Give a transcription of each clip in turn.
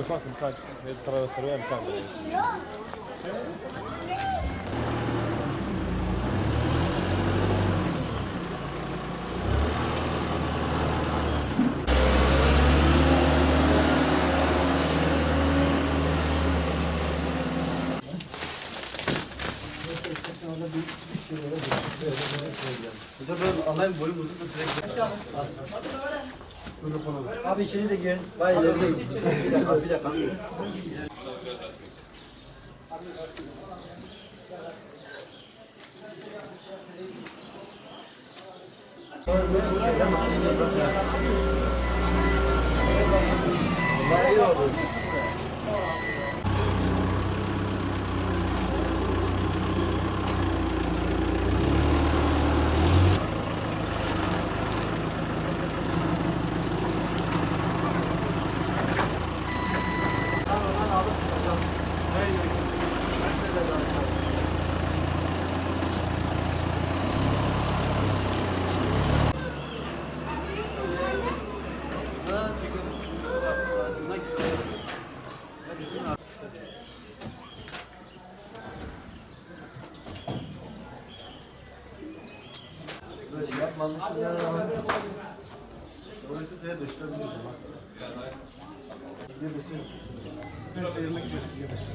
الفصل بتاع التربية بتاعنا. Abi içeri de girin. Vay ilerideyim. Bir dakika, bir dakika. Vallahi iyi oldu. Yapmamışım ya. Dolayısıyla size de işte bilmiyorum. Yemesin. Sen yemek yemesin.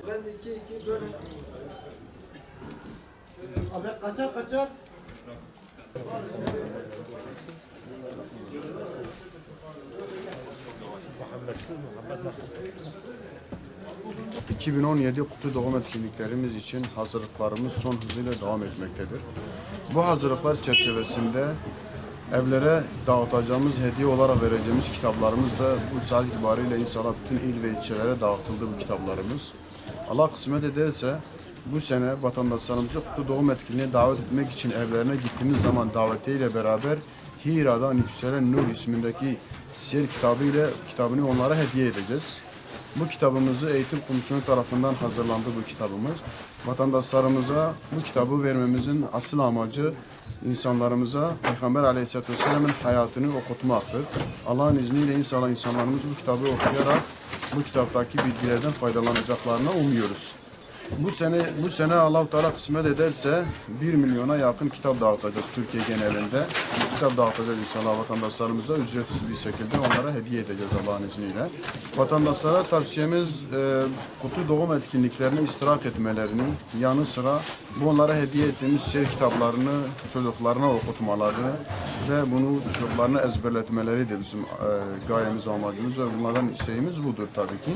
Ben de iki böyle. Abi kaçar. 2017 Kutlu Doğum etkinliklerimiz için hazırlıklarımız son hızıyla devam etmektedir. Bu hazırlıklar çerçevesinde evlere dağıtacağımız, hediye olarak vereceğimiz kitaplarımız da bu saat itibariyle inşallah bütün il ve ilçelere dağıtıldı bu kitaplarımız. Allah kısmet ederse bu sene vatandaşlarımızı Kutlu Doğum etkinliğine davet etmek için evlerine gittiğimiz zaman davetiye ile beraber Hira'dan Yükselen Nur ismindeki siyer kitabını onlara hediye edeceğiz. Bu kitabımızı eğitim komisyonu tarafından hazırlandı bu kitabımız. Vatandaşlarımıza bu kitabı vermemizin asıl amacı insanlarımıza Peygamber Aleyhisselatü Vesselam'ın hayatını okutmaktır. Allah'ın izniyle inşallah insanlarımız bu kitabı okuyarak bu kitaptaki bilgilerden faydalanacaklarına umuyoruz. Bu sene Allah-u Teala kısmet ederse 1 milyona yakın kitap dağıtacağız Türkiye genelinde. Kitap dağıtacağız inşallah vatandaşlarımıza ücretsiz bir şekilde onlara hediye edeceğiz Allah'ın izniyle. Vatandaşlara tavsiyemiz Kutlu Doğum etkinliklerine iştirak etmelerini, yanı sıra bu onlara hediye ettiğimiz şiir kitaplarını çocuklarına okutmaları ve bunu çocuklarına ezberletmeleri de bizim gayemiz, amacımız ve bunlardan isteğimiz budur tabii ki.